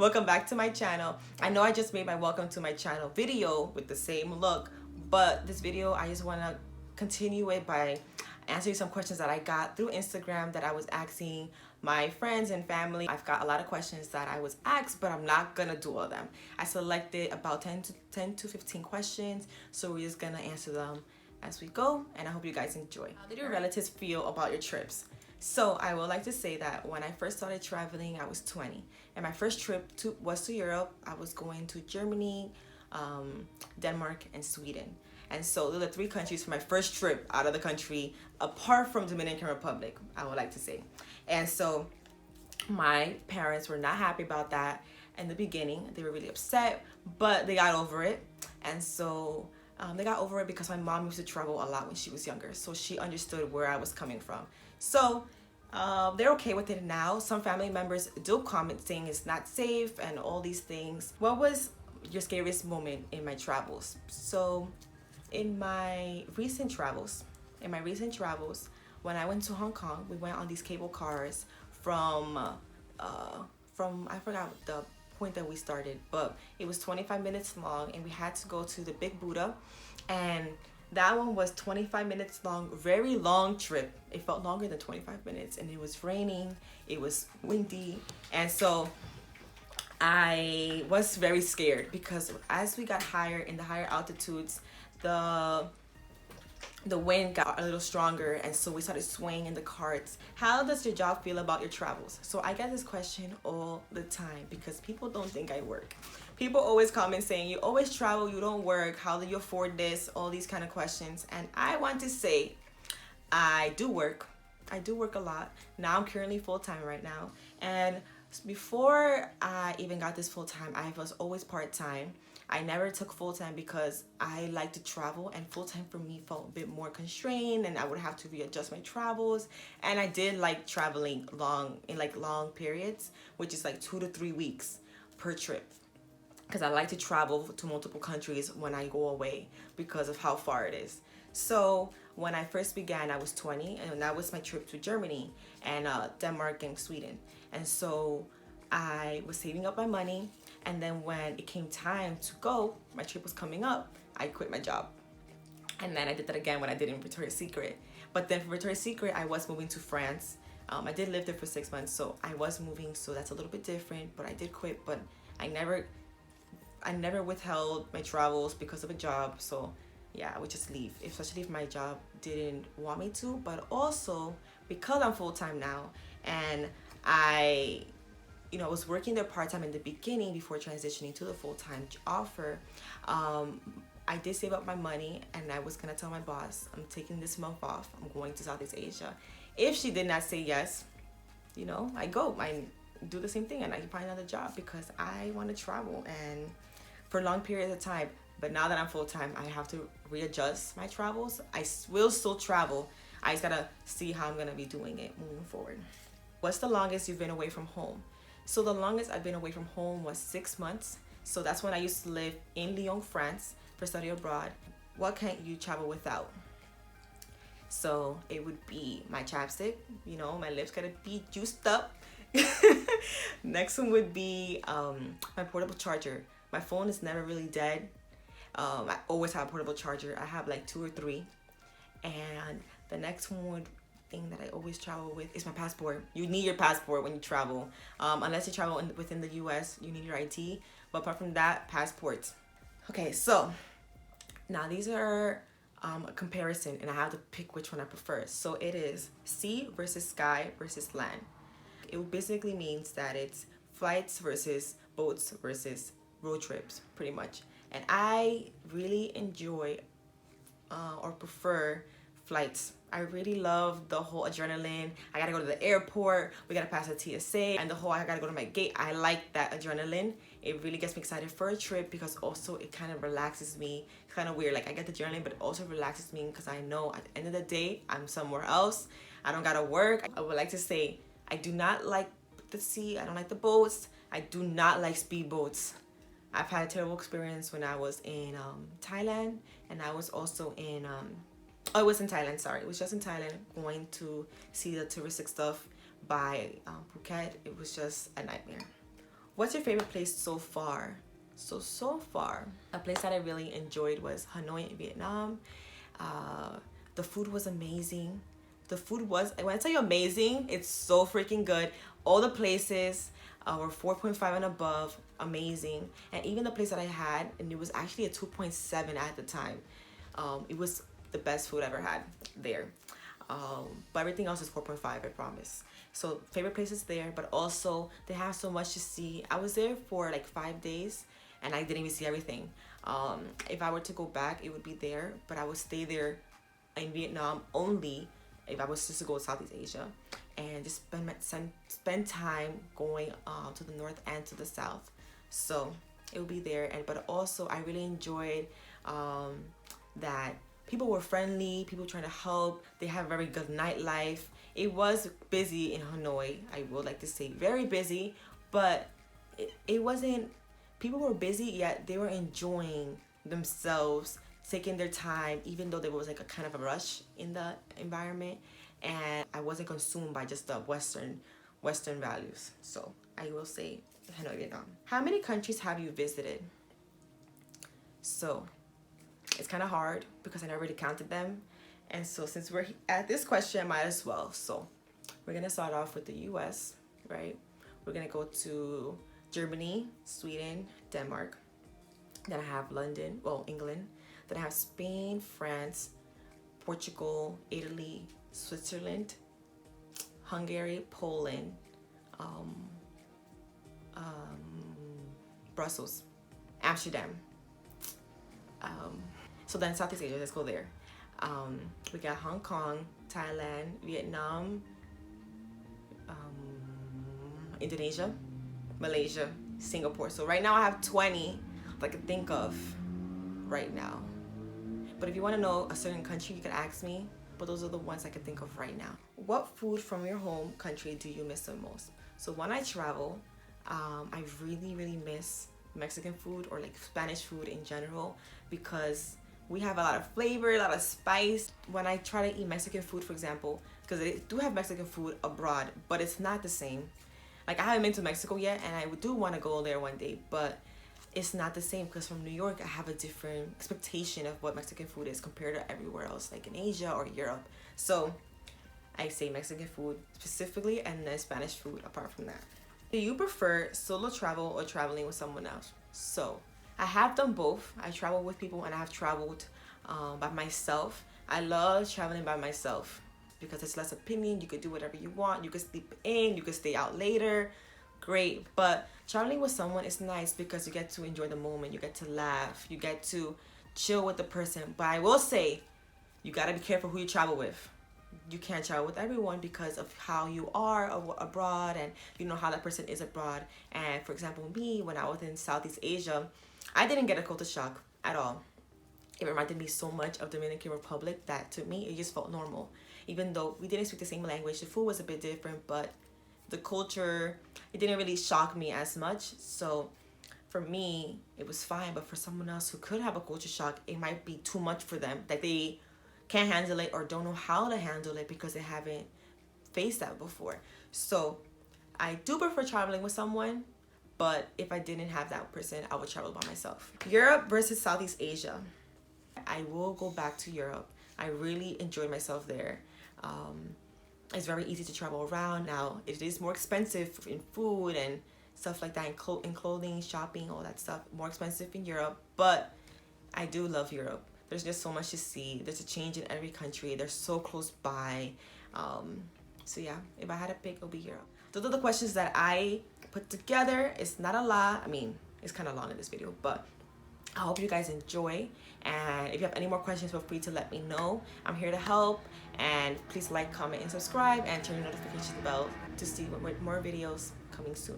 Welcome back to my channel. I know I just made my welcome to my channel video with the same look, but this video I just want to continue it by answering some questions that I got through Instagram that I was asking my friends and family. I've got a lot of questions that I was asked, but I'm not gonna do all of them. I selected about 10 to 15 questions, so we're just gonna answer them as we go, and I hope you guys enjoy. How did your relatives feel about your trips? So I would like to say that when I first started traveling, I was 20, and my first trip was to Europe. I was going to Germany, Denmark, and Sweden. And so those are the three countries for my first trip out of the country, apart from Dominican Republic, I would like to say. And so my parents were not happy about that in the beginning. They were really upset, but they got over it. And so they got over it because my mom used to travel a lot when she was younger, so she understood where I was coming from. So they're okay with it now. Some family members do comment saying it's not safe and all these things. What was your scariest moment in my travels? So in my recent travels, when I went to Hong Kong, we went on these cable cars from I forgot the point that we started, but it was 25 minutes long, and we had to go to the Big Buddha, and that one was 25 minutes long. Very long trip. It felt longer than 25 minutes, and it was raining, it was windy, and so I was very scared because as we got higher in the higher altitudes, the wind got a little stronger, and so we started swaying in the carts. How does your job feel about your travels? So I get this question all the time because people don't think I work. People always comment saying, you always travel, you don't work, how do you afford this? All these kind of questions. And I want to say, I do work. I do work a lot. Now I'm currently full-time right now. And before I even got this full-time, I was always part-time. I never took full-time because I like to travel, and full-time for me felt a bit more constrained, and I would have to readjust my travels. And I did like traveling long periods, which is like 2 to 3 weeks per trip, because I like to travel to multiple countries when I go away because of how far it is. So when I first began, I was 20, and that was my trip to Germany and Denmark and Sweden. And so I was saving up my money, and then when it came time to go, my trip was coming up, I quit my job. And then I did that again when I did in Victoria's Secret. But then for Victoria's Secret, I was moving to France. I did live there for 6 months, so I was moving, so that's a little bit different, but I did quit. But I never withheld my travels because of a job. So yeah, I would just leave, especially if my job didn't want me to. But also because I'm full-time now, and I was working there part-time in the beginning before transitioning to the full-time offer. I did save up my money, and I was gonna tell my boss, I'm taking this month off, I'm going to Southeast Asia. If she did not say yes, I go, I do the same thing, and I find another job because I want to travel and for long periods of time. But now that I'm full-time, I have to readjust my travels. I will still travel. I just gotta see how I'm gonna be doing it moving forward. What's the longest you've been away from home? So the longest I've been away from home was 6 months. So that's when I used to live in Lyon, France for study abroad. What can't you travel without? So it would be my chapstick. My lips gotta be juiced up. Next one would be my portable charger. My phone is never really dead. I always have a portable charger. I have like 2 or 3. And the next one thing that I always travel with is my passport. You need your passport when you travel. Unless you travel within the US, you need your ID. But apart from that, passports. Okay, so now these are a comparison, and I have to pick which one I prefer. So it is sea versus sky versus land. It basically means that it's flights versus boats versus road trips, pretty much. And I really enjoy or prefer flights. I really love the whole adrenaline. I gotta go to the airport, we gotta pass the TSA, and the whole I gotta go to my gate. I like that adrenaline. It really gets me excited for a trip because also it kind of relaxes me. It's kind of weird, like I get the adrenaline, but it also relaxes me because I know at the end of the day, I'm somewhere else. I don't gotta work. I would like to say, I do not like the sea, I don't like the boats, I do not like speedboats. I've had a terrible experience when I was in Thailand, and I was also in it was in Thailand, sorry. It was just in Thailand, going to see the touristic stuff by Phuket. It was just a nightmare. What's your favorite place so far? So far, a place that I really enjoyed was Hanoi in Vietnam. Uh, the food was amazing. The food was, when I tell you amazing, it's so freaking good. All the places were 4.5 and above, amazing. And even the place that I had, and it was actually a 2.7 at the time. It was the best food I ever had there. But everything else is 4.5, I promise. So favorite places there, but also they have so much to see. I was there for like 5 days and I didn't even see everything. If I were to go back, it would be there, but I would stay there in Vietnam only if I was just to go to Southeast Asia and just spend time going to the north and to the south. So it would be there. And but also I really enjoyed that people were friendly, people trying to help. They have very good nightlife. It was busy in Hanoi, I would like to say, very busy, but it wasn't, people were busy yet they were enjoying themselves, taking their time, even though there was like a kind of a rush in the environment, and I wasn't consumed by just the Western values. So I will say Hanoi, Vietnam. How many countries have you visited? So it's kind of hard because I never really counted them. And so since we're at this question, I might as well. So we're going to start off with the US, right? We're going to go to Germany, Sweden, Denmark. Then I have London, well, England. Then I have Spain, France, Portugal, Italy, Switzerland, Hungary, Poland, Brussels, Amsterdam. So then Southeast Asia, let's go there. We got Hong Kong, Thailand, Vietnam, Indonesia, Malaysia, Singapore. So right now I have 20 that I can think of right now. But if you want to know a certain country, you can ask me. But those are the ones I can think of right now. What food from your home country do you miss the most? So when I travel, I really miss Mexican food or like Spanish food in general, because we have a lot of flavor, a lot of spice. When I try to eat Mexican food, for example, because they do have Mexican food abroad, but it's not the same. Like, I haven't been to Mexico yet, and I do want to go there one day, but it's not the same, because from New York, I have a different expectation of what Mexican food is compared to everywhere else, like in Asia or Europe. So I say Mexican food specifically, and then Spanish food apart from that. Do you prefer solo travel or traveling with someone else? So I have done both. I travel with people and I have traveled by myself. I love traveling by myself because it's less opinion. You could do whatever you want. You could sleep in, you could stay out later. Great. But traveling with someone is nice because you get to enjoy the moment. You get to laugh. You get to chill with the person. But I will say, you got to be careful who you travel with. You can't travel with everyone because of how you are abroad, and you know how that person is abroad. And for example, me, when I was in Southeast Asia, I didn't get a culture shock at all. It reminded me so much of Dominican Republic that to me, it just felt normal. Even though we didn't speak the same language, the food was a bit different, but the culture, it didn't really shock me as much. So for me, it was fine. But for someone else who could have a culture shock, it might be too much for them, that they can't handle it or don't know how to handle it because they haven't faced that before. So I do prefer traveling with someone, but if I didn't have that person, I would travel by myself. Europe versus Southeast Asia. I will go back to Europe. I really enjoyed myself there. It's very easy to travel around. Now, it is more expensive in food and stuff like that, in clothing, shopping, all that stuff. More expensive in Europe, but I do love Europe. There's just so much to see. There's a change in every country. They're so close by. So yeah, if I had to pick, it'll be Europe. Those are the questions that I put together. It's not a lot. I mean, it's kind of long in this video, but I hope you guys enjoy. And if you have any more questions, feel free to let me know. I'm here to help. And please like, comment, and subscribe, and turn your notification bell to see more videos coming soon.